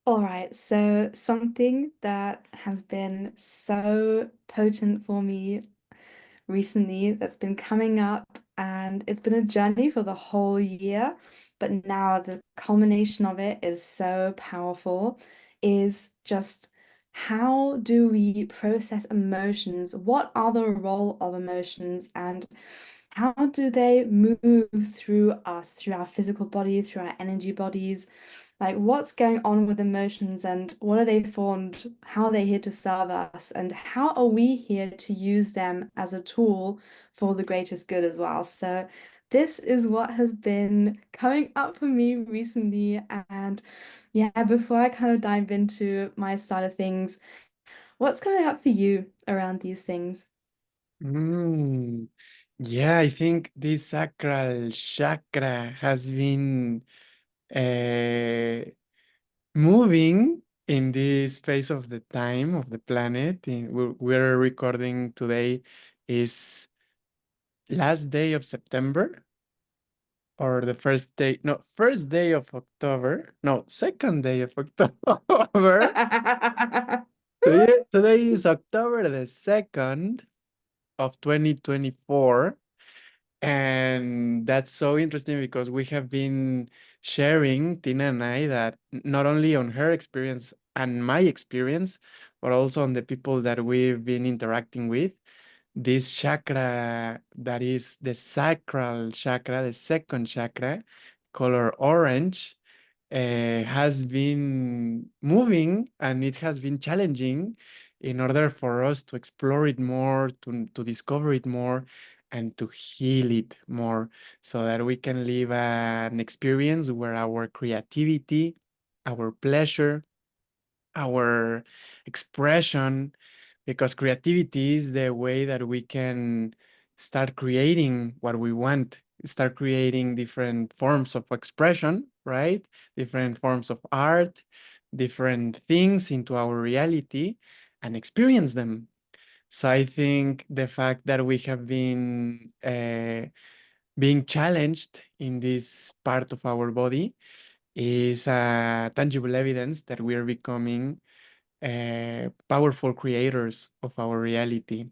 All right, so something that has been so potent for me recently that's been coming up, and it's been a journey for the whole year, but now the culmination of it is so powerful, is just how do we process emotions? What are the role of emotions, and how do they move through us, through our physical body, through our energy bodies? Like, what's going on with emotions and what are they formed? How are they here to serve us? And how are we here to use them as a tool for the greatest good as well? So, this is what has been coming up for me recently. And yeah, before I kind of dive into my side of things, what's coming up for you around these things? Mm, yeah, I think this sacral chakra has been uh, moving in this phase of the time of the planet. We're recording today is last day of September or the first day, no, first day of October, no, second day of October. Today is October the 2nd of 2024. And that's so interesting because we have been sharing, Tina and I, that not only on her experience and my experience, but also on the people that we've been interacting with, this chakra that is the sacral chakra, the second chakra, color orange, has been moving and it has been challenging in order for us to explore it more, to discover it more, and to heal it more so that we can live an experience where our creativity, our pleasure, our expression, because creativity is the way that we can start creating what we want, start creating different forms of expression, right? Different forms of art, different things into our reality and experience them. So I think the fact that we have been being challenged in this part of our body is tangible evidence that we are becoming powerful creators of our reality.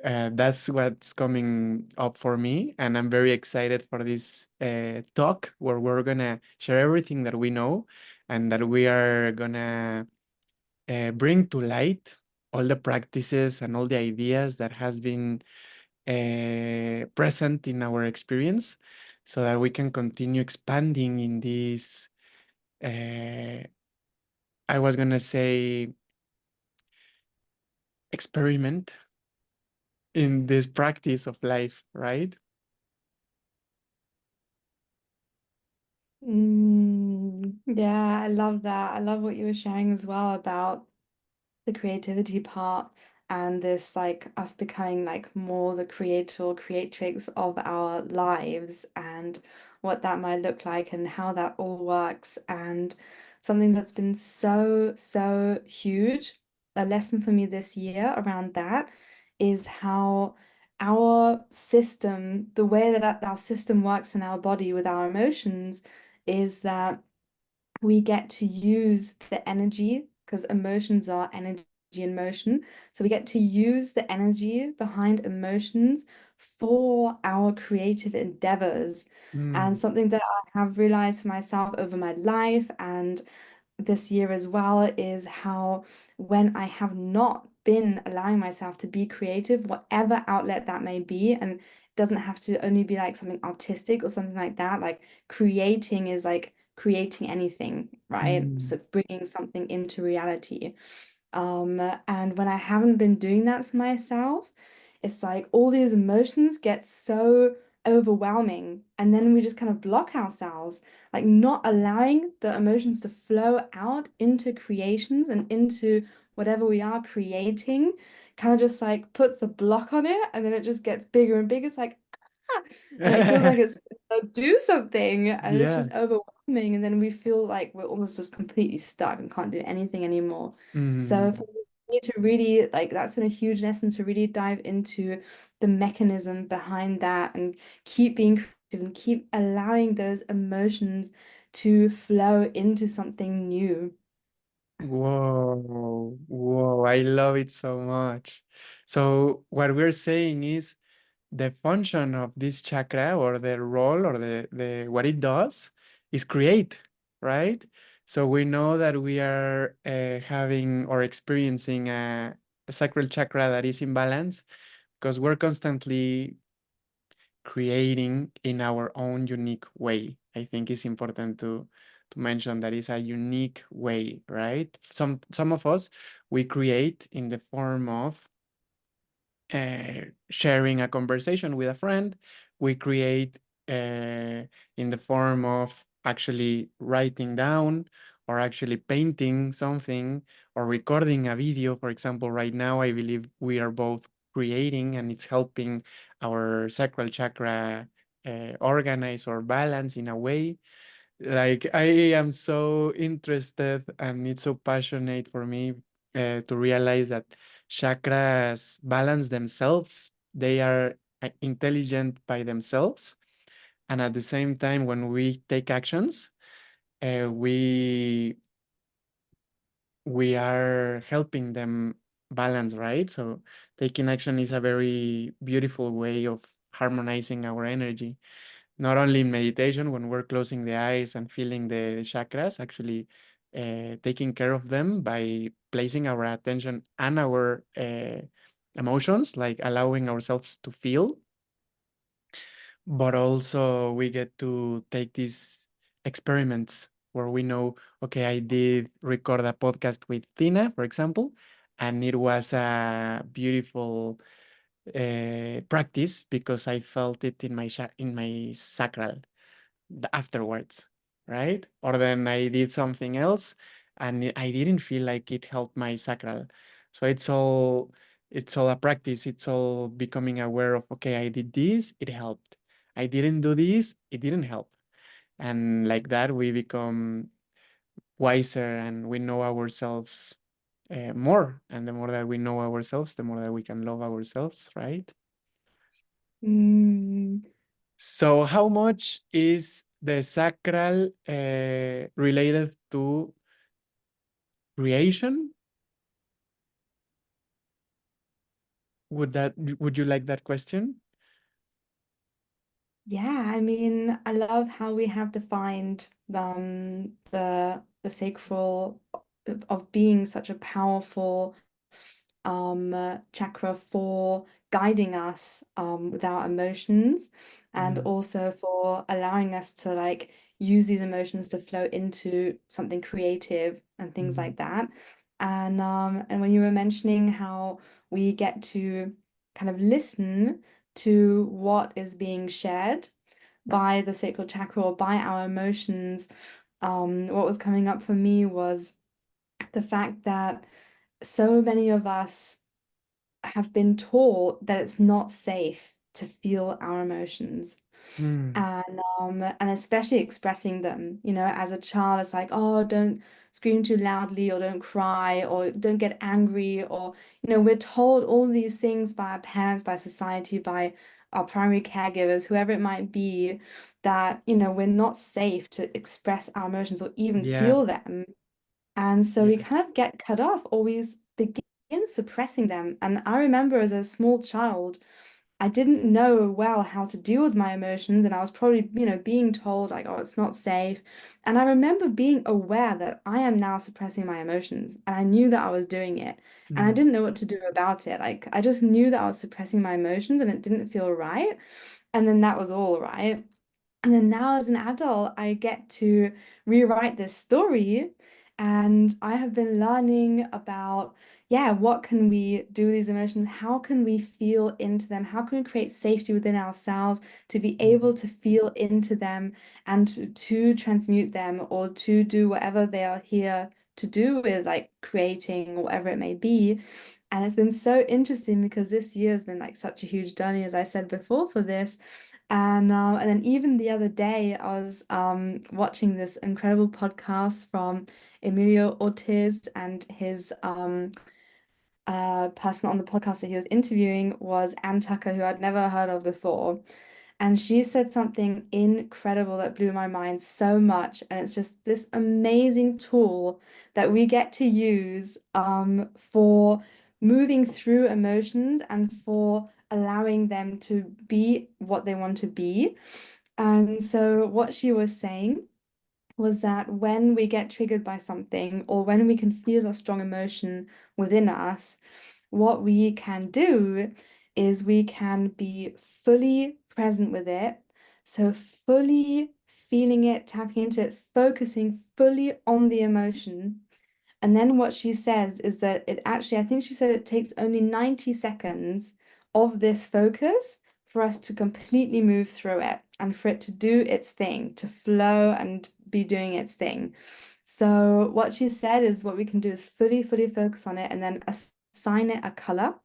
That's what's coming up for me, and I'm very excited for this talk where we're gonna share everything that we know and that we are gonna bring to light all the practices and all the ideas that has been present in our experience so that we can continue expanding in this I was gonna say experiment in this practice of life, right? Yeah, I love that. I love what you were sharing as well about the creativity part and this like us becoming like more the creator or creatrix of our lives and what that might look like and how that all works. And something that's been so huge, a lesson for me this year around that is how our system, the way that our system works in our body with our emotions, is that we get to use the energy because emotions are energy in motion. So we get to use the energy behind emotions for our creative endeavors. And Mm, something that I have realized for myself over my life and this year as well is how when I have not been allowing myself to be creative, whatever outlet that may be, and it doesn't have to only be like something artistic or something like that, like creating is like creating anything, right? mm, So bringing something into reality. And when I haven't been doing that for myself, it's like all these emotions get so overwhelming, and then we just kind of block ourselves, like not allowing the emotions to flow out into creations and into whatever we are creating, kind of just like puts a block on it, and then it just gets bigger and bigger. It's like, and it feels like it's do something and it's yeah. just overwhelming and then we feel like we're almost just completely stuck and can't do anything anymore. So Mm, for me to really like that's been a huge lesson to really dive into the mechanism behind that and keep being creative and keep allowing those emotions to flow into something new. Whoa, whoa, I love it so much. So what we're saying is the function of this chakra or the role or the what it does is create, right? So we know that we are having or experiencing a sacral chakra that is imbalance because we're constantly creating in our own unique way. I think it's important to mention that it's a unique way, right? Some of us we create in the form of sharing a conversation with a friend. We create in the form of actually writing down or actually painting something or recording a video. For example, right now, I believe we are both creating and it's helping our sacral chakra organize or balance in a way. Like I am so interested and it's so passionate for me to realize that chakras balance themselves. They are intelligent by themselves, and at the same time, when we take actions, we are helping them balance, right? So taking action is a very beautiful way of harmonizing our energy, not only in meditation when we're closing the eyes and feeling the chakras, actually taking care of them by placing our attention and our emotions, like allowing ourselves to feel, but also we get to take these experiments where we know, okay, I did record a podcast with Tina, for example, and it was a beautiful practice because I felt it in my in my sacral afterwards, right? Or then I did something else and I didn't feel like it helped my sacral. So it's all a practice. It's all becoming aware of, okay, I did this, it helped. I didn't do this, it didn't help. And like that, we become wiser and we know ourselves more. And the more that we know ourselves, the more that we can love ourselves, right? Mm, So, how much is the sacral related to creation? Would you like that question? yeah, I mean, I love how we have defined the sacral of being such a powerful chakra for guiding us with our emotions and Mm, also for allowing us to like use these emotions to flow into something creative and things mm, like that. And when you were mentioning how we get to kind of listen to what is being shared by the sacral chakra or by our emotions, what was coming up for me was the fact that so many of us have been taught that it's not safe to feel our emotions mm, and especially expressing them. You know, as a child, it's like, oh, don't scream too loudly or don't cry or don't get angry or we're told all these things by our parents, by society, by our primary caregivers, whoever it might be, that we're not safe to express our emotions or even yeah, feel them. And so we yeah. kind of get cut off or we begin suppressing them. And I remember as a small child, I didn't know well how to deal with my emotions. And I was probably, being told like, oh, it's not safe. And I remember being aware that I am now suppressing my emotions. And I knew that I was doing it. And I Mm, didn't know what to do about it. Like, I just knew that I was suppressing my emotions and it didn't feel right. And then that was all right. And then now, as an adult, I get to rewrite this story. And I have been learning about, yeah, what can we do with these emotions? How can we feel into them? How can we create safety within ourselves to be mm, able to feel into them and to transmute them or to do whatever they are here to do with, like creating or whatever it may be. And it's been so interesting because this year has been like such a huge journey, as I said before, for this. And then even the other day, I was watching this incredible podcast from Emilio Ortiz, and his person on the podcast that he was interviewing was Ann Tucker, who I'd never heard of before. And she said something incredible that blew my mind so much. And it's just this amazing tool that we get to use for moving through emotions and for allowing them to be what they want to be. And so, what she was saying was that when we get triggered by something or when we can feel a strong emotion within us, what we can do is we can be fully present with it. So, fully feeling it, tapping into it, focusing fully on the emotion. And then what she says is that it actually, I think she said it takes only 90 seconds of this focus for us to completely move through it and for it to do its thing, to flow and be doing its thing. So, what she said is what we can do is fully focus on it and then assign it a color.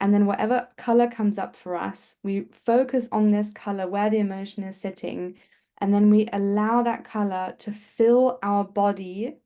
And then whatever color comes up for us, we focus on this color where the emotion is sitting. And then we allow that color to fill our body.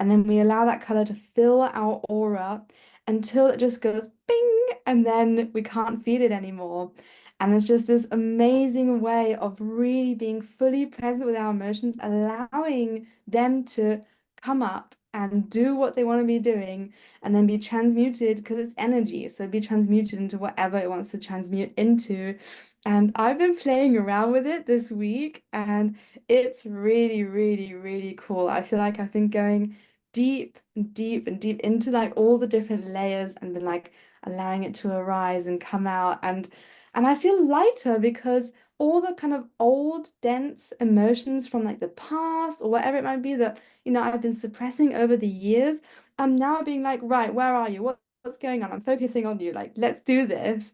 And then we allow that color to fill our aura until it just goes bing, and then we can't feel it anymore. And it's just this amazing way of really being fully present with our emotions, allowing them to come up and do what they want to be doing and then be transmuted because it's energy. So be transmuted into whatever it wants to transmute into. And I've been playing around with it this week and it's really cool. I feel like I've been going deep into like all the different layers and been like allowing it to arise and come out and I feel lighter because all the kind of old dense emotions from like the past or whatever it might be that I've been suppressing over the years. I'm now being like, right, where are you? What's going on? I'm focusing on you. Like, let's do this.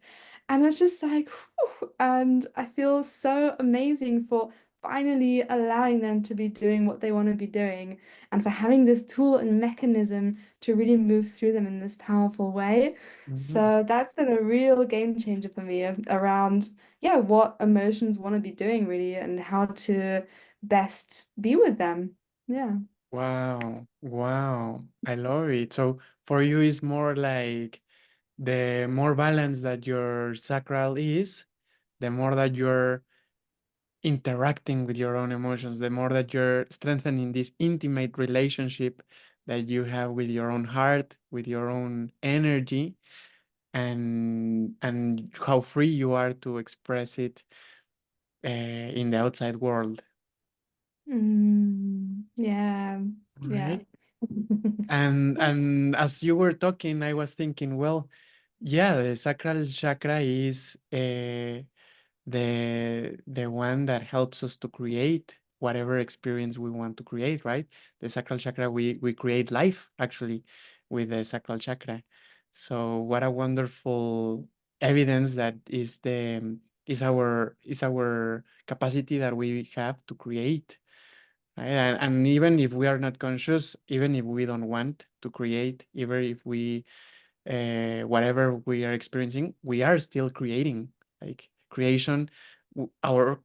And it's just like, whew, and I feel so amazing for finally allowing them to be doing what they want to be doing and for having this tool and mechanism to really move through them in this powerful way. Mhm. So that's been a real game changer for me around, yeah, what emotions want to be doing really and how to best be with them. Yeah. Wow, wow, I love it. So for you, it's more like the more balanced that your sacral is, the more that you're interacting with your own emotions, the more that you're strengthening this intimate relationship that you have with your own heart, with your own energy, and how free you are to express it in the outside world, Yeah, yeah. right? And as you were talking, I was thinking, well, yeah, the sacral chakra is the one that helps us to create whatever experience we want to create, right? The sacral chakra, we create life actually with the sacral chakra. So what a wonderful evidence that is our capacity that we have to create, right? And even if we are not conscious, even if we don't want to create, even if we whatever we are experiencing, we are still creating. Like creation, our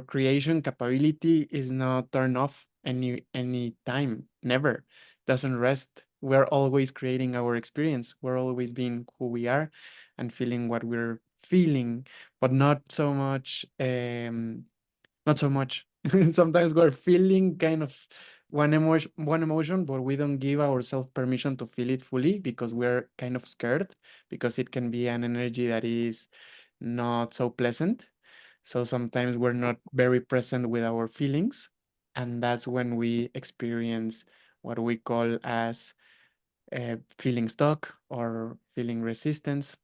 creation capability is not turned off any time. Never, doesn't rest. We're always creating our experience. We're always being who we are, and feeling what we're feeling, but not so much. Not so much. Sometimes we're feeling kind of one emotion, but we don't give ourselves permission to feel it fully because we're kind of scared because it can be an energy that is not so pleasant. So sometimes we're not very present with our feelings, and that's when we experience what we call as feeling stuck or feeling resistance.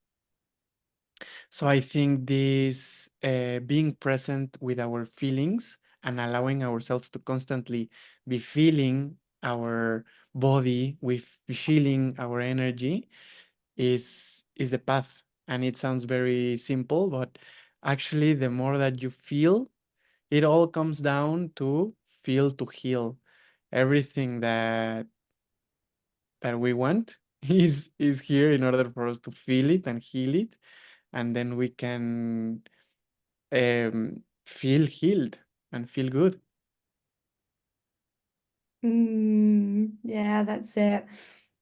So I think this being present with our feelings and allowing ourselves to constantly be feeling our body, with feeling our energy is the path. And it sounds very simple, but actually the more that you feel, it all comes down to feel to heal. Everything that we want is here in order for us to feel it and heal it, and then we can feel healed and feel good. Yeah, that's it.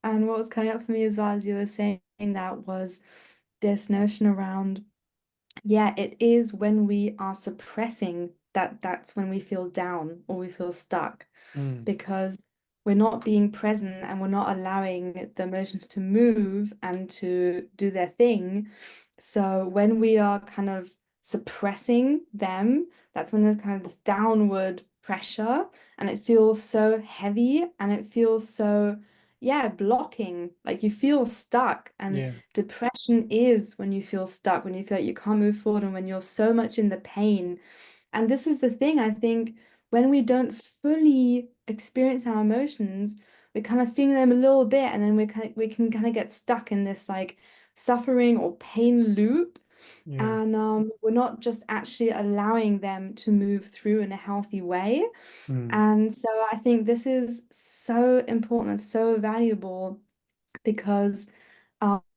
And what was coming up for me as well as you were saying that was this notion around yeah, it is when we are suppressing that, that's when we feel down or we feel stuck, Mm, because we're not being present and we're not allowing the emotions to move and to do their thing. So when we are kind of suppressing them, that's when there's kind of this downward pressure and it feels so heavy and it feels so, yeah, blocking. Like you feel stuck. And yeah. depression is when you feel stuck, when you feel like you can't move forward and when you're so much in the pain. And this is the thing, I think, when we don't fully experience our emotions, we kind of feel them a little bit, and then we can kind of get stuck in this like suffering or pain loop. Yeah. And we're not just actually allowing them to move through in a healthy way. Mm, And so I think this is so important and so valuable because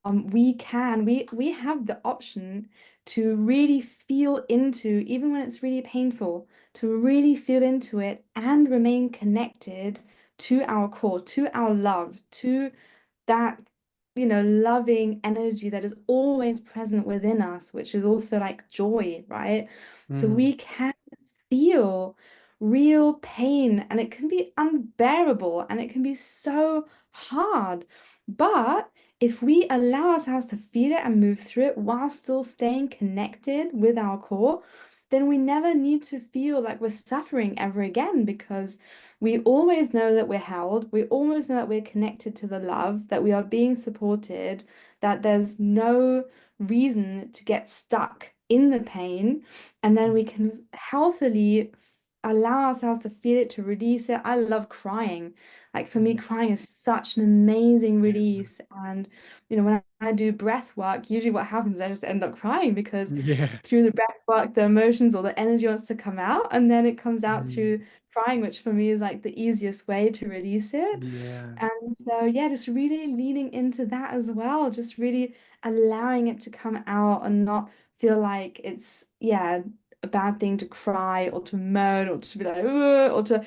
we have the option to really feel into, even when it's really painful, to really feel into it and remain connected to our core, to our love, to that, loving energy that is always present within us, which is also like joy, right? So mm, we can feel real pain and it can be unbearable and it can be so hard. But if we allow ourselves to feel it and move through it while still staying connected with our core, then we never need to feel like we're suffering ever again because we always know that we're held. We always know that we're connected to the love, that we are being supported, that there's no reason to get stuck in the pain. And then we can healthily allow ourselves to feel it, to release it. I love crying. Like for me, mm. crying is such an amazing Yeah. release. And, when I do breath work, usually what happens is I just end up crying because Yeah. through the breath work, the emotions or the energy wants to come out, and then it comes out Mm, through crying, which for me is like the easiest way to release it. yeah. And so, yeah, just really leaning into that as well, just really allowing it to come out and not feel like it's, yeah, a bad thing to cry or to moan or to be like, "Ugh," or to,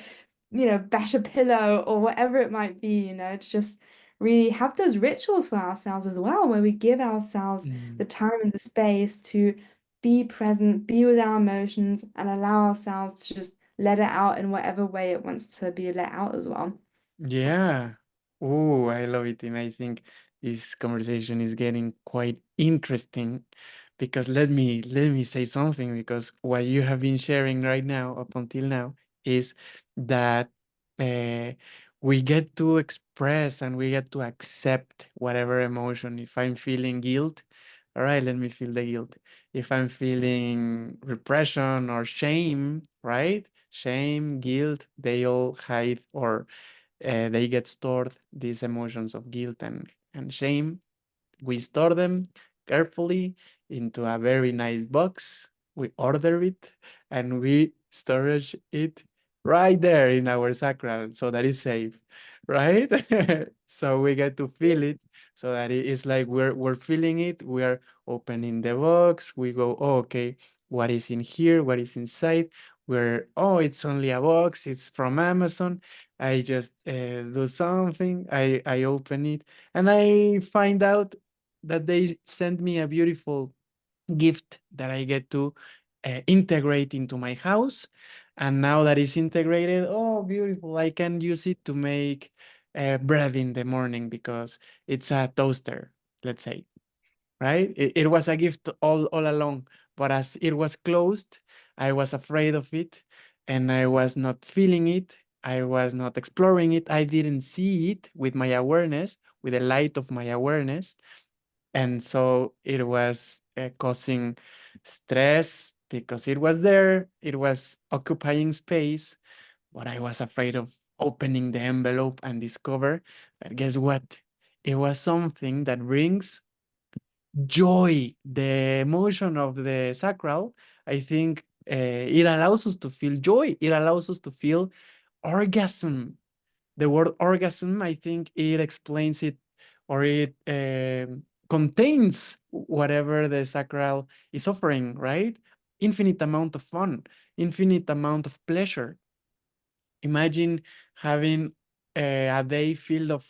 bash a pillow or whatever it might be, to just really have those rituals for ourselves as well, where we give ourselves the Mm. time and the space to be present, be with our emotions, and allow ourselves to just let it out in whatever way it wants to be let out as well. Yeah. Oh, I love it. And I think this conversation is getting quite interesting because let me say something because what you have been sharing right now up until now is that uh, we get to express and we get to accept whatever emotion. If I'm feeling guilt, all right, let me feel the guilt. If I'm feeling repression or shame, right? Shame, guilt, they all hide or they get stored, these emotions of guilt and shame. We store them carefully into a very nice box. We order it and we storage it right there in our sacral so that it's safe, right? So we get to feel it so that it is like we're feeling it. We are opening the box. We go, oh, okay, what is in here? What is inside? We're, oh, it's only a box. It's from Amazon. I just do something. I open it and I find out that they sent me a beautiful gift that I get to integrate into my house. And now that it's integrated, oh, beautiful. I can use it to make bread in the morning because it's a toaster, let's say, right? It was a gift all along. But as it was closed, I was afraid of it and I was not feeling it. I was not exploring it. I didn't see it with my awareness, with the light of my awareness. And so it was causing stress because it was there, it was occupying space, but I was afraid of opening the envelope and discover that guess what? It was something that brings joy, the emotion of the sacral. I think it allows us to feel joy, it allows us to feel orgasm. The word orgasm, I think it explains it or it contains whatever the sacral is offering, right? Infinite amount of fun, infinite amount of pleasure. Imagine having a day filled of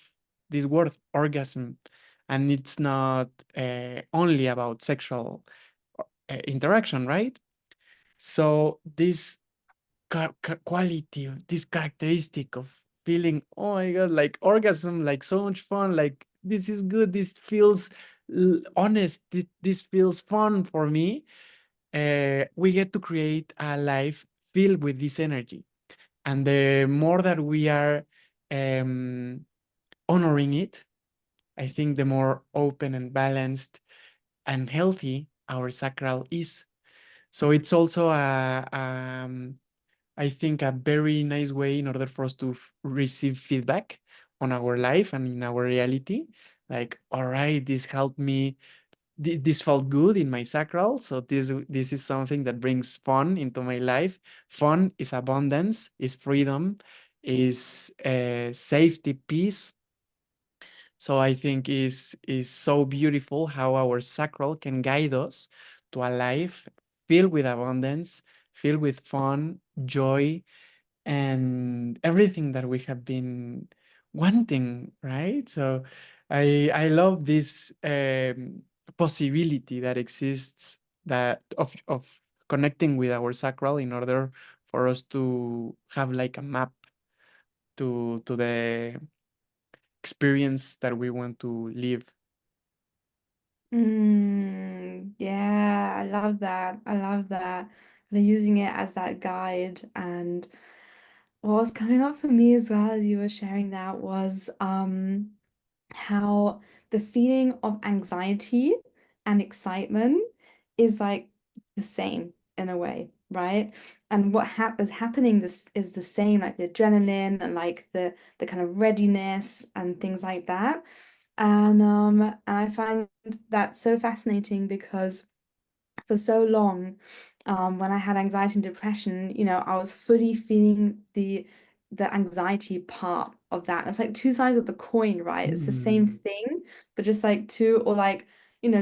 this word orgasm, and it's not only about sexual. interaction, right? So this quality, this characteristic of feeling, oh my God, like orgasm, like so much fun, like this is good, this feels honest, this feels fun for me. We get to create a life filled with this energy. And the more that we are um, honoring it, I think the more open and balanced and healthy our sacral is. So it's also I think a very nice way in order for us to receive feedback on our life and in our reality. Like, all right, this helped me. This felt good in my sacral, so this is something that brings fun into my life. Fun is abundance, is freedom, is safety, peace. So I think is so beautiful how our sacral can guide us to a life filled with abundance, filled with fun, joy, and everything that we have been wanting, right? So I love this possibility that exists, that of connecting with our sacral in order for us to have like a map to the experience that we want to live. Yeah, I love that. I love that. Kind of using it as that guide. And what was coming up for me as well as you were sharing that was how the feeling of anxiety and excitement is like the same in a way, right? And what is happening this is the same, like the adrenaline and like the kind of readiness and things like that. And I find that so fascinating because for so long, when I had anxiety and depression, I was fully feeling the anxiety part of that. It's like two sides of the coin, right? It's the same Mm, thing, but just like two or like,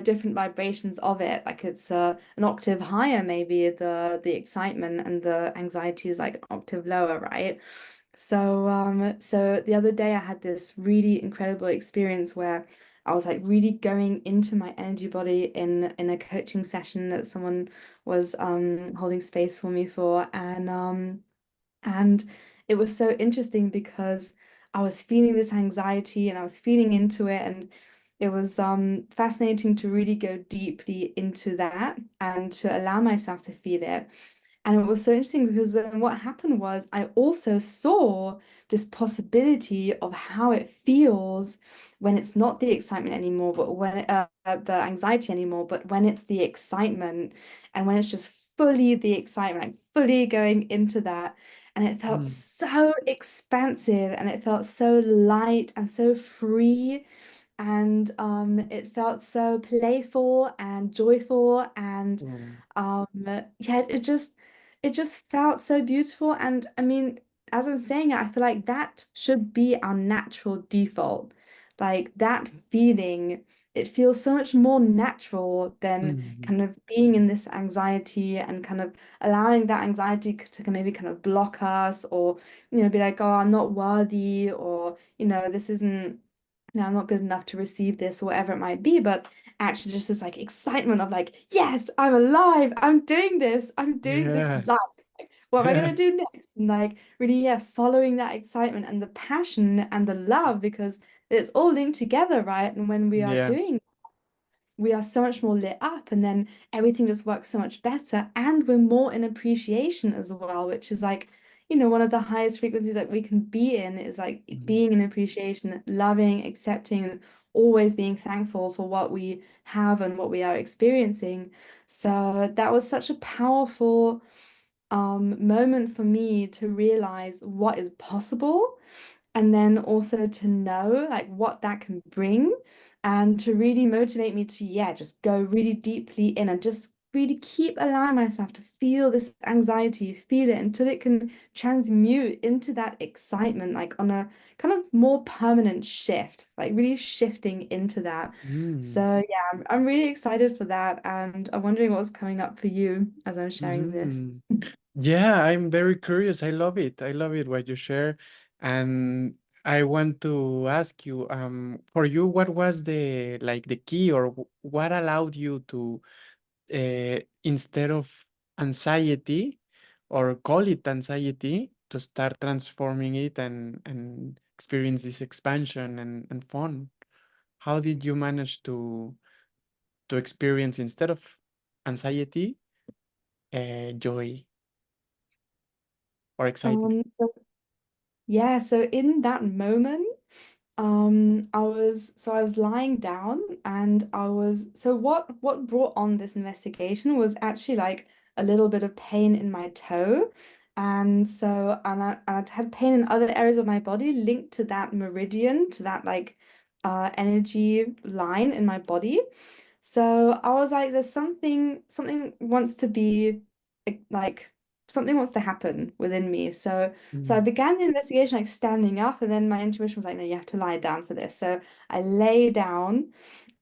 different vibrations of it. Like it's an octave higher, maybe the excitement and the anxiety is like an octave lower, right? So the other day I had this really incredible experience where I was like really going into my energy body in a coaching session that someone was holding space for me for, and it was so interesting because I was feeling this anxiety and I was feeling into it, and it was fascinating to really go deeply into that and to allow myself to feel it. And it was so interesting because then what happened was I also saw this possibility of how it feels when it's not the excitement anymore, but when the anxiety anymore, but when it's the excitement and when it's just fully the excitement, like fully going into that. And it felt mm, so expansive and it felt so light and so free. And it felt so playful and joyful and mm, yeah, it just felt so beautiful. And I mean, as I'm saying it, I feel like that should be our natural default. Like that feeling, it feels so much more natural than mm, kind of being in this anxiety and kind of allowing that anxiety to maybe kind of block us or, be like, oh, I'm not worthy or, this isn't I'm not good enough to receive this or whatever it might be, but actually just this like excitement of like, yes, I'm alive, I'm doing this, I'm doing this yeah. live. Like, what am I gonna do next? And like really, yeah, following that excitement and the passion and the love because it's all linked together, right? And when we are Yeah. doing we are so much more lit up and then everything just works so much better and we're more in appreciation as well, which is like one of the highest frequencies that we can be in is like Mm, being in appreciation, loving, accepting, and always being thankful for what we have and what we are experiencing. So that was such a powerful moment for me to realize what is possible and then also to know like what that can bring and to really motivate me to yeah just go really deeply in and just really keep allowing myself to feel this anxiety, feel it until it can transmute into that excitement like on a kind of more permanent shift, like really shifting into that. mm, So yeah, I'm really excited for that and I'm wondering what's coming up for you as I'm sharing this. mm. Yeah, I'm very curious. I love it. I love it what you share. And I want to ask you, for you, what was the like the key or what allowed you instead of anxiety or call it anxiety, to start transforming it and experience this expansion and fun. How did you manage to experience instead of anxiety, joy or excitement? So yeah, so in that moment, I was lying down and what brought on this investigation was actually like a little bit of pain in my toe. And I'd had pain in other areas of my body linked to that meridian, to that like energy line in my body. So I was like, there's something wants to be like something wants to happen within me. So I Mm, began the investigation like standing up, and then my intuition was like, no, you have to lie down for this. So I lay down,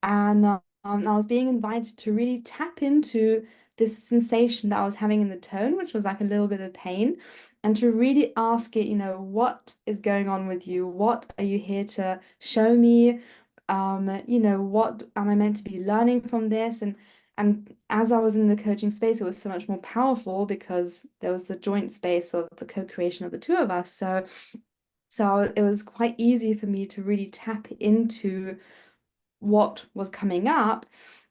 and I was being invited to really tap into this sensation that I was having in the tone, which was like a little bit of pain, and to really ask it, what is going on with you? What are you here to show me? What am I meant to be learning from this? And as I was in the coaching space, it was so much more powerful because there was the joint space of the co-creation of the two of us. So it was quite easy for me to really tap into what was coming up.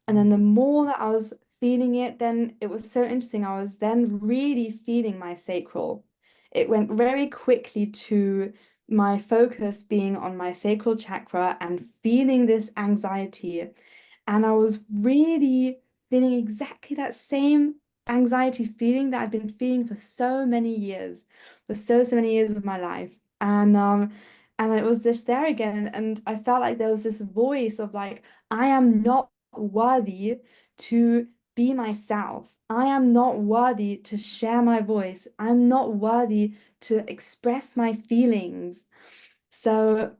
And mm, then the more that I was feeling it, then it was so interesting. I was then really feeling my sacral. It went very quickly to my focus being on my sacral chakra and feeling this anxiety. And I was really feeling exactly that same anxiety feeling that I'd been feeling for so many years, for so many years of my life. And it was this there again, and I felt like there was this voice of like, I am not worthy to be myself. I am not worthy to share my voice. I'm not worthy to express my feelings. So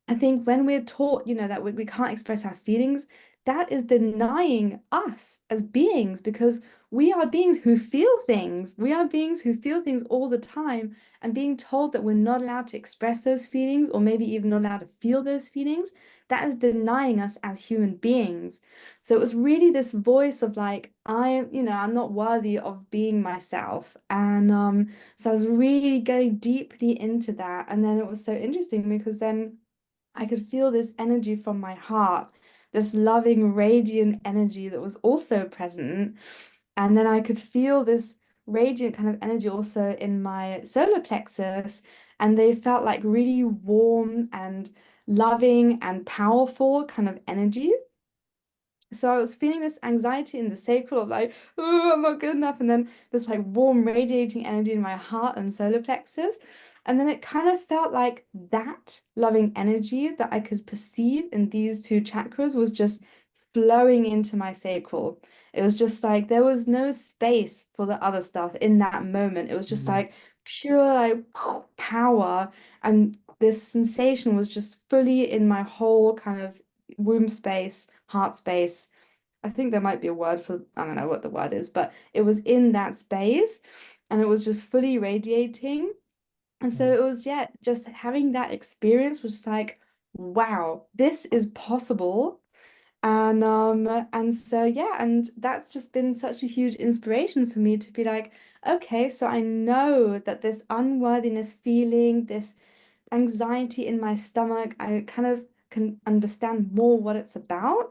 I think when we're taught, that we can't express our feelings, that is denying us as beings because we are beings who feel things. We are beings who feel things all the time, and being told that we're not allowed to express those feelings or maybe even not allowed to feel those feelings, that is denying us as human beings. So it was really this voice of like, I'm not worthy of being myself. And so I was really going deeply into that. And then it was so interesting because then I could feel this energy from my heart, this loving, radiant energy that was also present. And then I could feel this radiant kind of energy also in my solar plexus. And they felt like really warm and loving and powerful kind of energy. So I was feeling this anxiety in the sacral of like, oh, I'm not good enough. And then this like warm radiating energy in my heart and solar plexus. And then it kind of felt like that loving energy that I could perceive in these two chakras was just flowing into my sacral. It was just like there was no space for the other stuff in that moment. It was just mm, like pure like power. And this sensation was just fully in my whole kind of womb space, heart space. I think there might be a word for, I don't know what the word is, but it was in that space and it was just fully radiating. And so mm, it was, yeah, just having that experience was just like, wow, this is possible. And so yeah, and that's just been such a huge inspiration for me to be like, okay, so I know that this unworthiness feeling, this anxiety in my stomach, I kind of can understand more what it's about.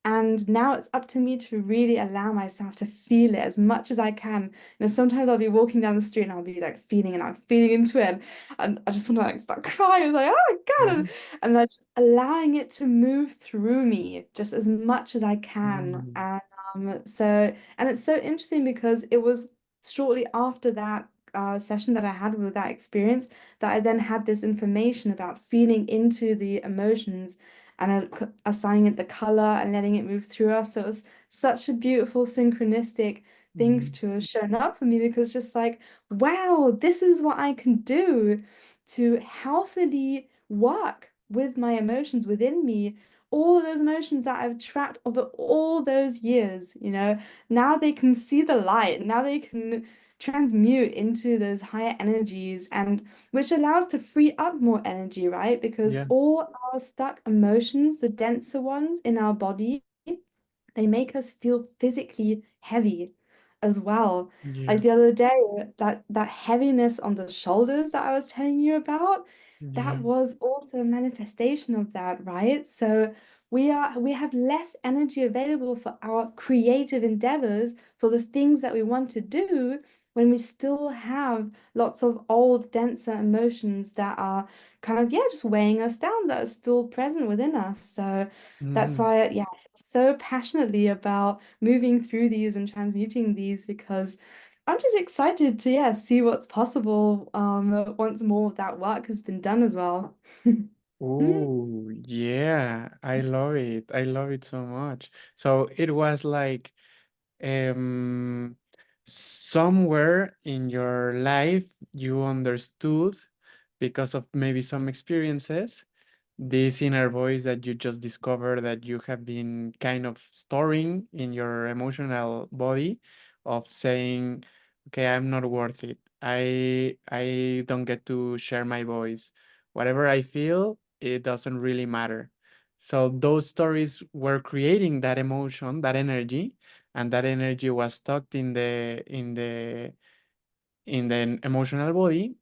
And now it's up to me to really allow myself to feel it as much as I can. Sometimes I'll be walking down the street and I'll be like feeling and I'm feeling into it. And I just want to like start crying. It's like, oh my God. mm, And like allowing it to move through me just as much as I can. mm, And it's so interesting because it was shortly after that session that I had with that experience that I then had this information about feeling into the emotions and assigning it the color and letting it move through us. So it was such a beautiful synchronistic thing mm, to have shown up for me because just like, wow, this is what I can do to healthily work with my emotions within me. All those emotions that I've trapped over all those years, now they can see the light. Now they can transmute into those higher energies and which allows to free up more energy, right? Because yeah. all our stuck emotions, the denser ones in our body, they make us feel physically heavy as well. Like Yeah. the other day, that heaviness on the shoulders that I was telling you about, that Yeah. was also a manifestation of that, right? So we have less energy available for our creative endeavors, for the things that we want to do, when we still have lots of old, denser emotions that are kind of, yeah, just weighing us down, that are still present within us. So that's Mhm. why, yeah, I feel so passionately about moving through these and transmuting these, because I'm just excited to, yeah, see what's possible once more of that work has been done as well. Oh, yeah. I love it. I love it so much. So it was like um, somewhere in your life you understood because of maybe some experiences, this inner voice that you just discovered that you have been kind of storing in your emotional body of saying, okay, I'm not worth it. I don't get to share my voice. Whatever I feel, it doesn't really matter. So those stories were creating that emotion, that energy, and that energy was stuck in the emotional body,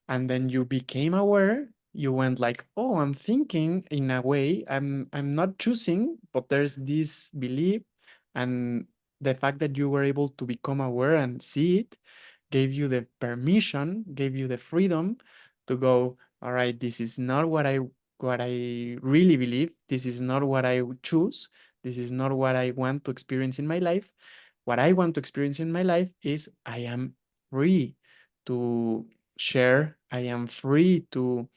and then you became aware. You went like, oh, I'm thinking in a way, I'm not choosing, but there's this belief. And the fact that you were able to become aware and see it gave you the permission, gave you the freedom to go, all right, this is not what I really believe. This is not what I would choose. This is not what I want to experience in my life. What I want to experience in my life is I am free to share. I am free to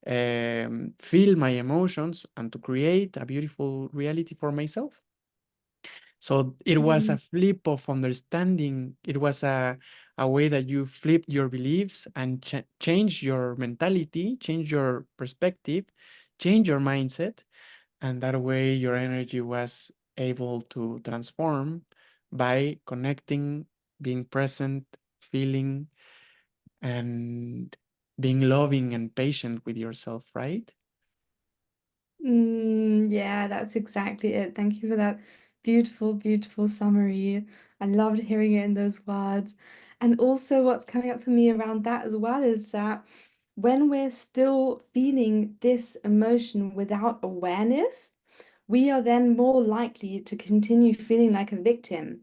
feel my emotions and to create a beautiful reality for myself. So it was a Mm. flip of understanding. It was a way that you flipped your beliefs and change your mentality, change your perspective, change your mindset. And that way your energy was able to transform by connecting, being present, feeling, and being loving and patient with yourself, right? Yeah, that's exactly it. Thank you for that beautiful, beautiful summary. I loved hearing it in those words. And also, what's coming up for me around that as well is that when we're still feeling this emotion without awareness, we are then more likely to continue feeling like a victim,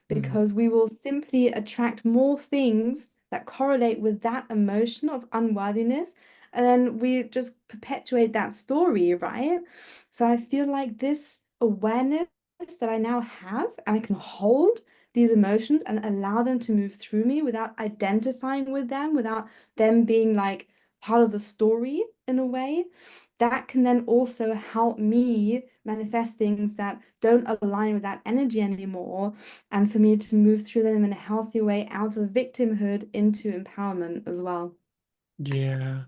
Mhm. because we will simply attract more things that correlate with that emotion of unworthiness. And then we just perpetuate that story, right? So I feel like this awareness that I now have, and I can hold these emotions and allow them to move through me without identifying with them, without them being like part of the story in a way, that can then also help me manifest things that don't align with that energy anymore, and for me to move through them in a healthy way out of victimhood into empowerment as well. Yeah,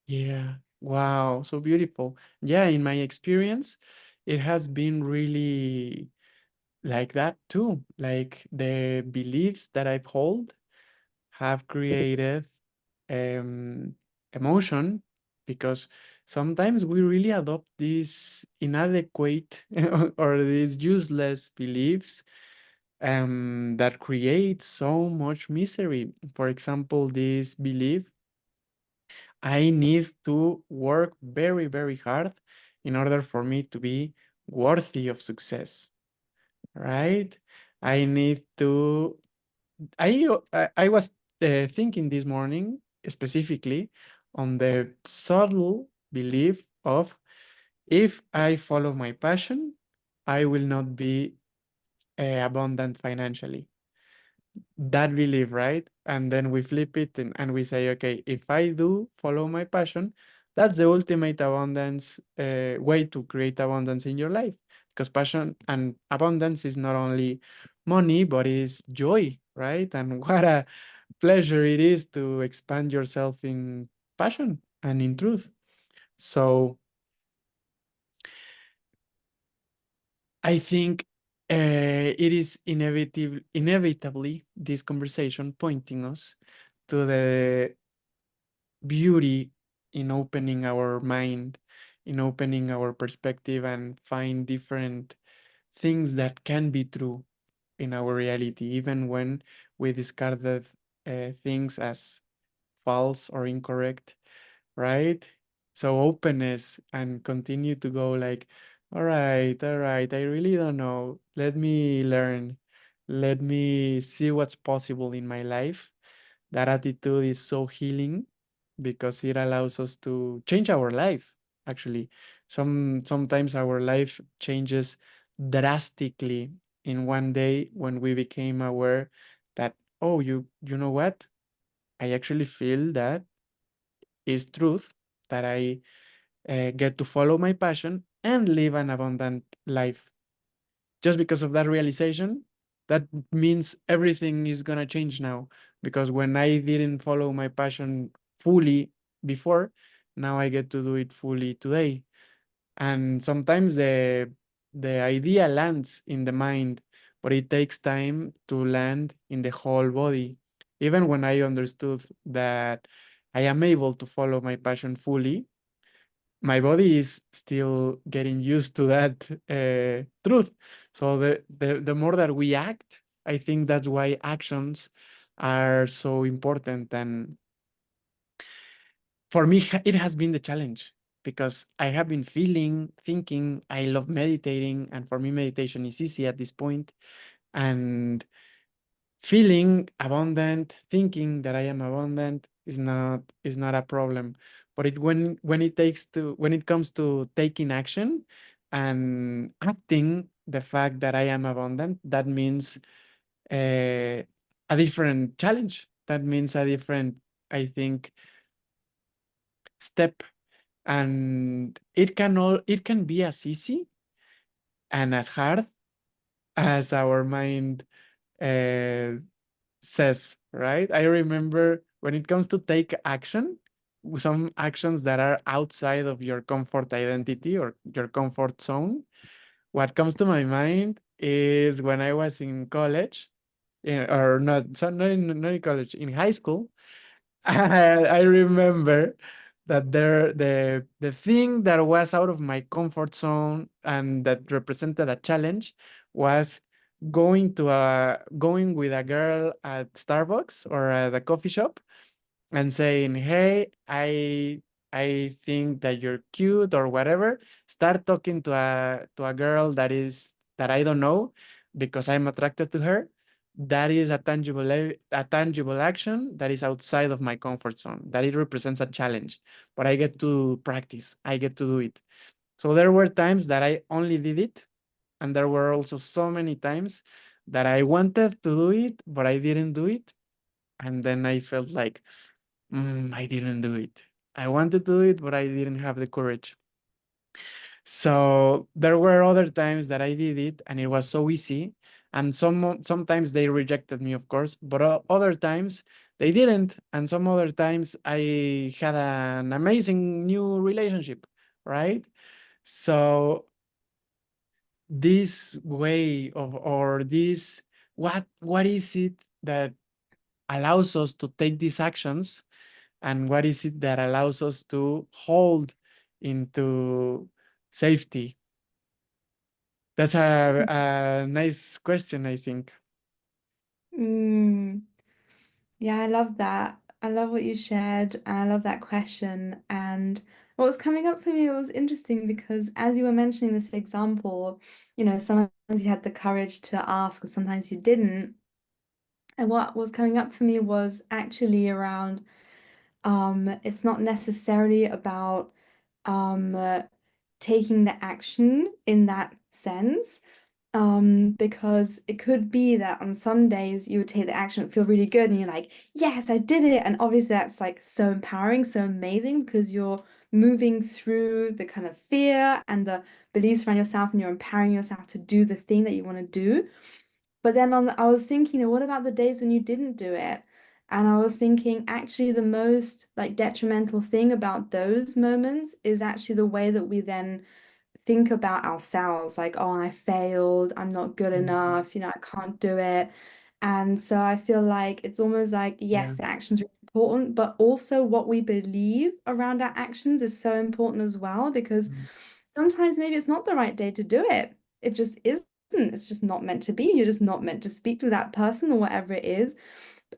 yeah. Wow, so beautiful. Yeah, in my experience, it has been really like that too. Like the beliefs that I've hold have created um, emotion, because sometimes we really adopt these inadequate or these useless beliefs that create so much misery. For example, this belief, I need to work very, very hard in order for me to be worthy of success, right? I need to I was thinking this morning specifically on the subtle belief of, if I follow my passion, I will not be abundant financially. That belief, right? And then we flip it, and we say, okay, if I do follow my passion, that's the ultimate abundance way to create abundance in your life. Because passion and abundance is not only money, but is joy, right? And what a pleasure it is to expand yourself in passion and in truth. So I think it is inevitably this conversation pointing us to the beauty in opening our mind, in opening our perspective, and find different things that can be true in our reality, even when we discarded things as false or incorrect, right? So openness and continue to go like, all right, I really don't know. Let me learn. Let me see what's possible in my life. That attitude is so healing because it allows us to change our life. Actually, sometimes our life changes drastically in one day when we became aware that, oh, you know what? I actually feel that is truth, that I get to follow my passion and live an abundant life. Just because of that realization, that means everything is going to change now. Because when I didn't follow my passion fully before, now I get to do it fully today. And sometimes the idea lands in the mind, but it takes time to land in the whole body. Even when I understood that I am able to follow my passion fully, my body is still getting used to that truth. So the more that we act, I think that's why actions are so important. And for me, it has been the challenge because I have been feeling, thinking, I love meditating. And for me, meditation is easy at this point. And feeling abundant, thinking that I am abundant is not a problem. But when it takes to when it comes to taking action and acting the fact that I am abundant, that means a different challenge. That means a different, I think, step. And it can be as easy and as hard as our mind uh, says, right? I remember when it comes to take action, some actions that are outside of your comfort identity or your comfort zone, what comes to my mind is when I was in college, or not, so not in college, in high school. I remember that the thing that was out of my comfort zone and that represented a challenge was going with a girl at Starbucks or at a coffee shop and saying, "Hey, I think that you're cute or whatever." Start talking to a girl that I don't know because I'm attracted to her. That is a tangible action that is outside of my comfort zone. That it represents a challenge, but I get to practice. I get to do it. So there were times that I only did it, and there were also so many times that I wanted to do it, but I didn't do it. And then I felt like, I didn't do it. I wanted to do it, but I didn't have the courage. So there were other times that I did it and it was so easy. And sometimes they rejected me, of course, but other times they didn't. And some other times I had an amazing new relationship, right? So this way of, or this, what is it that allows us to take these actions, and what is it that allows us to hold into safety? That's a nice question, I think. Mm, yeah, I love that. I love what you shared, and I love that question. And what was coming up for me was interesting because as you were mentioning this example, sometimes you had the courage to ask, and sometimes you didn't. And what was coming up for me was actually around it's not necessarily about um taking the action in that sense. Because it could be that on some days you would take the action, feel really good, and you're like, yes, I did it. And obviously that's like so empowering, so amazing because you're moving through the kind of fear and the beliefs around yourself, and you're empowering yourself to do the thing that you want to do. But then I was thinking, what about the days when you didn't do it? And I was thinking, actually, the most like detrimental thing about those moments is actually the way that we then think about ourselves, like, oh, I failed, I'm not good Mhm. enough, I can't do it. And so I feel like it's almost like, Yeah. yes, the actions are important, but also what we believe around our actions is so important as well, because Mm. sometimes maybe it's not the right day to do it. It just isn't. It's just not meant to be. You're just not meant to speak to that person or whatever it is.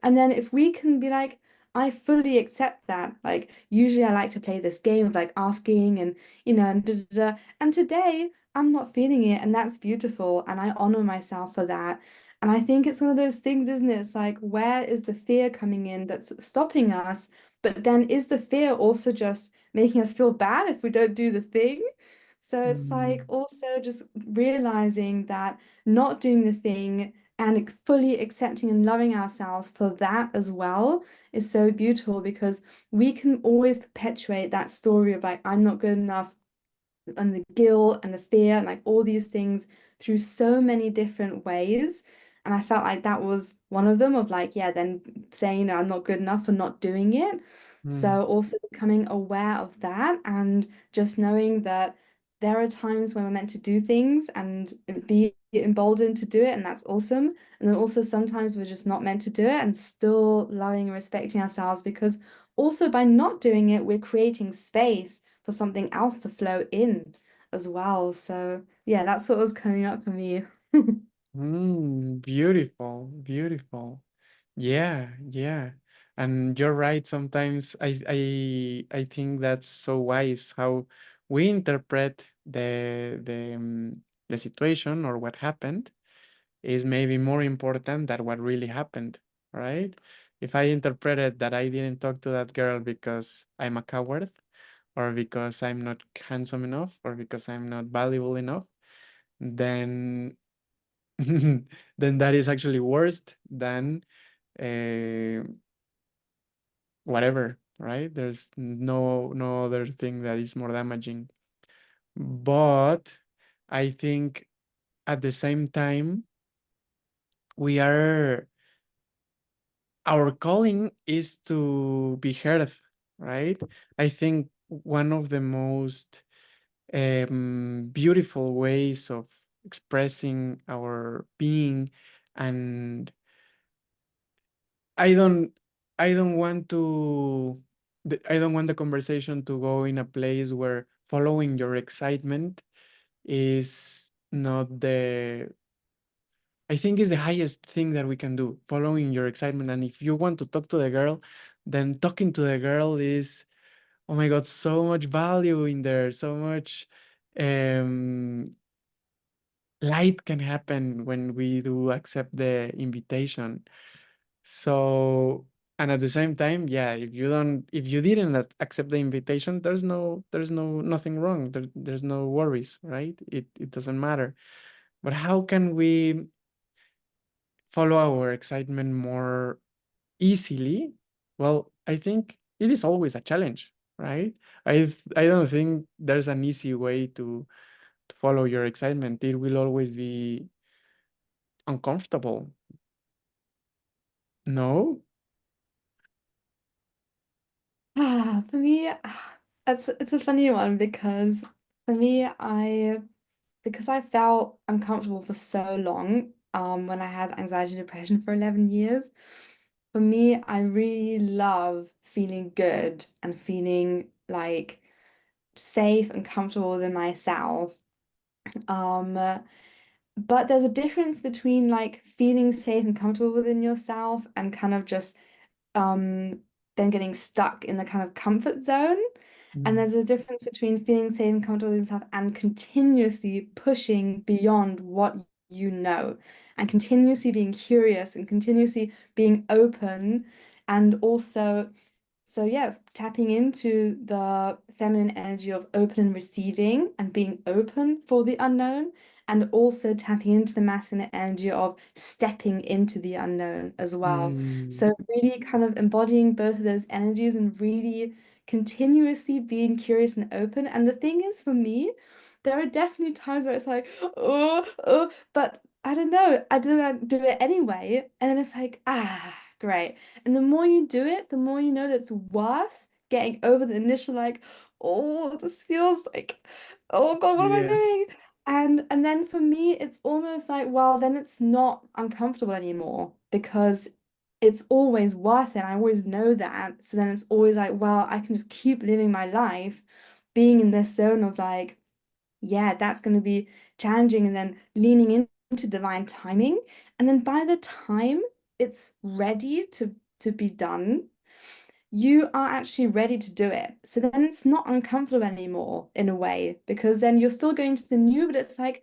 And then if we can be like, I fully accept that. Like usually I like to play this game of like asking and and da, da, da. And today I'm not feeling it and that's beautiful and I honor myself for that. And I think it's one of those things, isn't it? It's like where is the fear coming in that's stopping us? But then is the fear also just making us feel bad if we don't do the thing? So it's like Mm, also just realizing that not doing the thing and fully accepting and loving ourselves for that as well is so beautiful because we can always perpetuate that story of like, I'm not good enough, and the guilt and the fear and like all these things through so many different ways. And I felt like that was one of them of like, yeah, then saying, I'm not good enough for not doing it. mm, So also becoming aware of that and just knowing that there are times when we're meant to do things and be emboldened to do it, and that's awesome. And then also sometimes we're just not meant to do it and still loving and respecting ourselves because also by not doing it, we're creating space for something else to flow in as well. So yeah, that's what was coming up for me. beautiful, beautiful. Yeah, yeah. And you're right. Sometimes I think that's so wise how we interpret the situation or what happened is maybe more important than what really happened, right? If I interpreted that I didn't talk to that girl because I'm a coward or because I'm not handsome enough or because I'm not valuable enough, then then that is actually worse than uh, whatever, right? There's no other thing that is more damaging. But I think at the same time, we are our calling is to be heard, right? I think one of the most beautiful ways of expressing our being, and I don't I don't want to I don't want the conversation to go in a place where following your excitement is not the I think is the highest thing that we can do, following your excitement. And if you want to talk to the girl, then talking to the girl is, oh my God, so much value in there, so much um, light can happen when we do accept the invitation. So, and at the same time, yeah, if you didn't accept the invitation, there's nothing wrong. There's no worries, right? It doesn't matter. But how can we follow our excitement more easily? Well, I think it is always a challenge, right? I don't think there's an easy way to follow your excitement. It will always be uncomfortable. No? For me, it's a funny one because for me, I felt uncomfortable for so long, when I had anxiety and depression for 11 years. For me, I really love feeling good and feeling like safe and comfortable within myself. Um, but there's a difference between like feeling safe and comfortable within yourself and kind of just um then getting stuck in the kind of comfort zone. And Mm, there's a difference between feeling safe and comfortable with yourself and continuously pushing beyond what you know and continuously being curious and continuously being open and also so yeah, tapping into the feminine energy of open and receiving and being open for the unknown, and also tapping into the masculine energy of stepping into the unknown as well. mm, So really kind of embodying both of those energies and really continuously being curious and open. And the thing is for me, there are definitely times where it's like, oh, but I don't know, I don't do it anyway. And then it's like, great. And the more you do it, the more you know that it's worth getting over the initial like, oh, this feels like, oh God, what am I yeah. doing? And then for me, it's almost like, well, then it's not uncomfortable anymore because it's always worth it. I always know that. So then it's always like, well, I can just keep living my life being in this zone of like, yeah, that's going to be challenging and then leaning to divine timing. And then by the time it's ready to be done, you are actually ready to do it. So then it's not uncomfortable anymore in a way, because then you're still going to the new, but it's like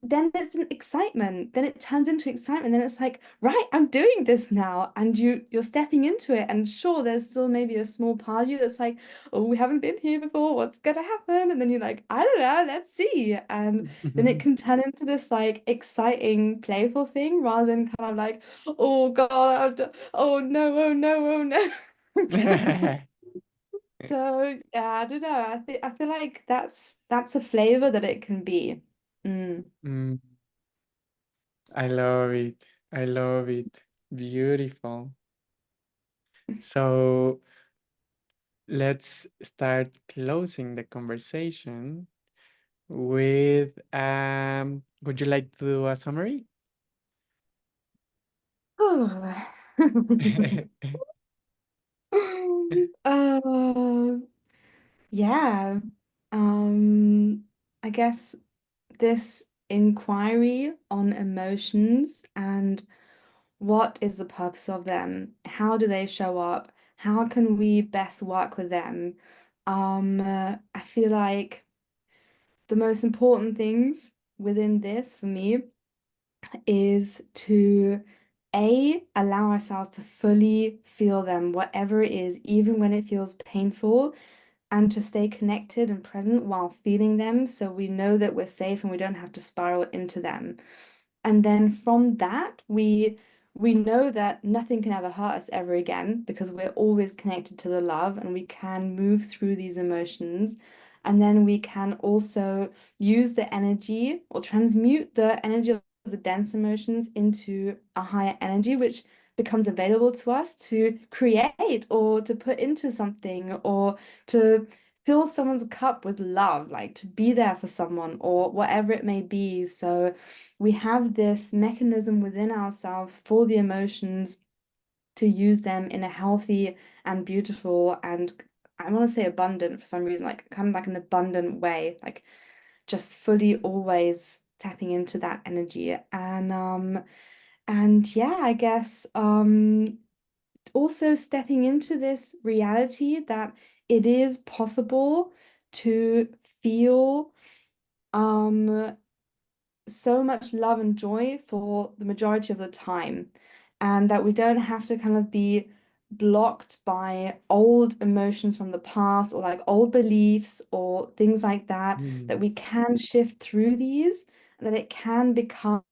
then it's an excitement. Then it turns into excitement. Then it's like, right, I'm doing this now. And you're stepping into it. And sure, there's still maybe a small part of you that's like, oh, we haven't been here before. What's gonna happen? And then you're like, I don't know, let's see. And then it can turn into this like exciting, playful thing rather than kind of like, oh God, oh no, oh no, oh no. So yeah, I don't know. I feel like that's a flavor that it can be. Mm. Mm, I love it. I love it. Beautiful. So let's start closing the conversation with would you like to do a summary? Oh. Uh, yeah. Um, I guess this inquiry on emotions and what is the purpose of them? How do they show up? How can we best work with them? I feel like the most important things within this for me is to allow ourselves to fully feel them, whatever it is, even when it feels painful, and to stay connected and present while feeling them so we know that we're safe and we don't have to spiral into them. And then from that, we know that nothing can ever hurt us ever again because we're always connected to the love and we can move through these emotions. And then we can also use the energy or transmute the energy of the dense emotions into a higher energy, which becomes available to us to create or to put into something or to fill someone's cup with love, like to be there for someone or whatever it may be. So we have this mechanism within ourselves for the emotions to use them in a healthy and beautiful and I want to say abundant for some reason, like kind of like an abundant way, like just fully always tapping into that energy. And yeah, I guess also stepping into this reality that it is possible to feel um so much love and joy for the majority of the time, and that we don't have to kind of be blocked by old emotions from the past or like old beliefs or things like that, that Mm, we can shift through these, that it can become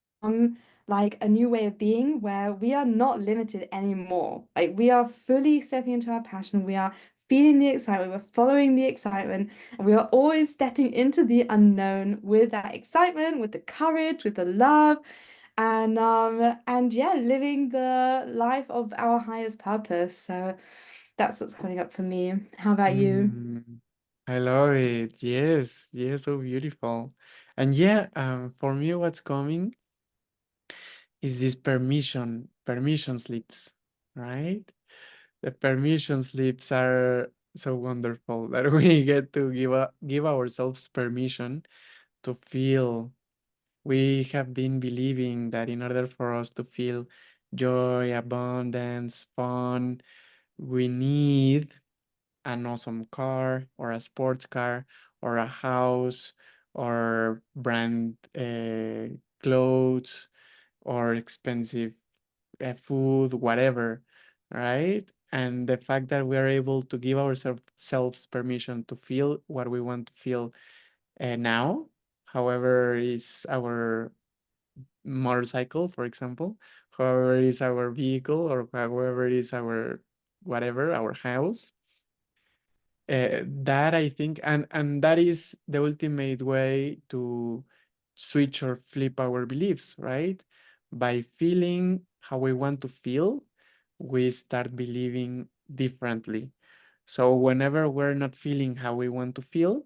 like a new way of being where we are not limited anymore. Like we are fully stepping into our passion, we are feeling the excitement, we're following the excitement, and we are always stepping into the unknown with that excitement, with the courage, with the love, and yeah, living the life of our highest purpose. So that's what's coming up for me. How about you? mm, I love it. Yes, yes, so beautiful. And yeah, for me, what's coming is this permission slips, right? The permission slips are so wonderful that we get to give ourselves permission to feel. We have been believing that in order for us to feel joy, abundance, fun, we need an awesome car or a sports car or a house or brand clothes or expensive food, whatever, right? And the fact that we are able to give ourselves permission to feel what we want to feel now, however is our motorcycle, for example, however is our vehicle, or however is our whatever, our house. That I think, and that is the ultimate way to switch or flip our beliefs, right? By feeling how we want to feel, we start believing differently. So whenever we're not feeling how we want to feel,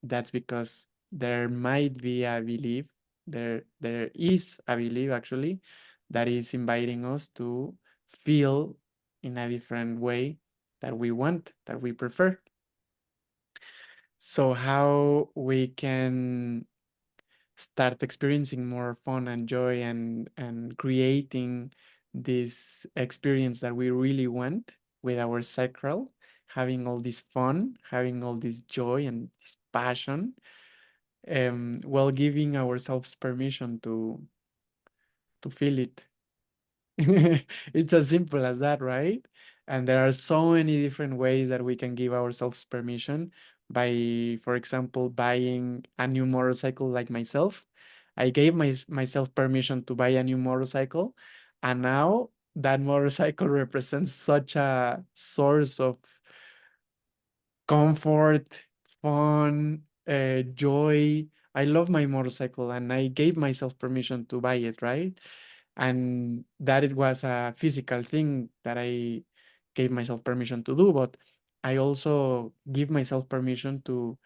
that's because there might be a belief, there is a belief actually that is inviting us to feel in a different way that we want, that we prefer. So how we can start experiencing more fun and joy and creating this experience that we really want with our sacral, having all this fun, having all this joy and this passion, while giving ourselves permission to feel it. It's as simple as that, right? And there are so many different ways that we can give ourselves permission by, for example, buying a new motorcycle like myself. I gave myself permission to buy a new motorcycle, and now that motorcycle represents such a source of comfort, fun, joy. I love my motorcycle, and I gave myself permission to buy it, right? And that it was a physical thing that I gave myself permission to do, but I also give myself permission to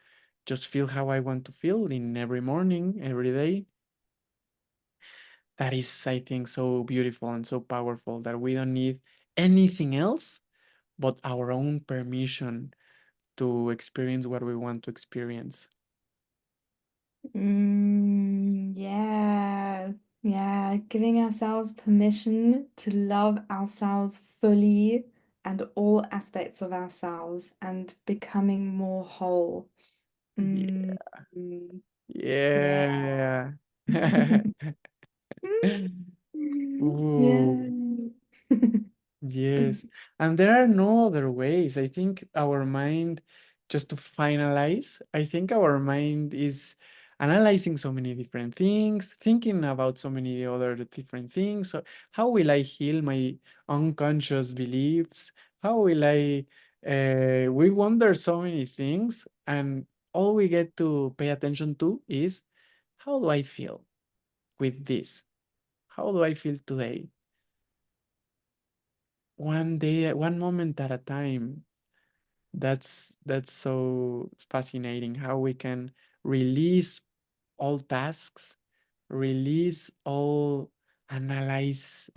just feel how I want to feel in every morning, every day. That is, I think, so beautiful and so powerful that we don't need anything else but our own permission to experience what we want to experience. Yeah, yeah, giving ourselves permission to love ourselves fully and all aspects of ourselves and becoming more whole. Yeah. Mm, yeah. Yeah. Yeah. Ooh. Yes, and there are no other ways. I think our mind, just to finalize, I think our mind is analyzing so many different things, thinking about so many other different things. So how will I heal my unconscious beliefs? How will I, we wonder so many things, and all we get to pay attention to is how do I feel with this? How do I feel today? One day, one moment at a time. That's so fascinating how we can release all tasks, release all analyzes,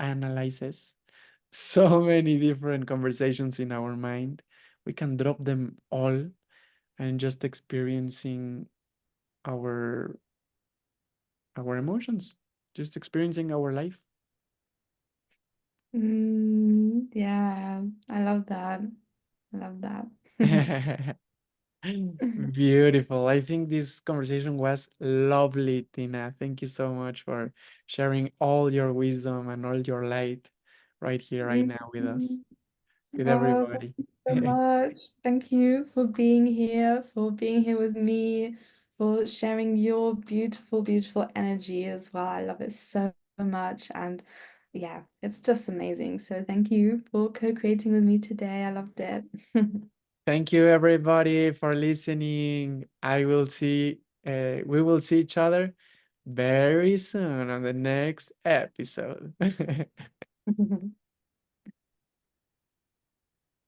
so many different conversations in our mind. We can drop them all and just experiencing our our emotions, just experiencing our life. Yeah, I love that. I love that. Beautiful. I think this conversation was lovely, Tina. Thank you so much for sharing all your wisdom and all your light right here, right now with us, Mm. with Oh, thank everybody. you so much. Thank you for being here with me, for sharing your beautiful, beautiful energy as well. I love it so much. And yeah, it's just amazing. So thank you for co-creating with me today. I loved it. Thank you, everybody, for listening. We will see each other very soon on the next episode.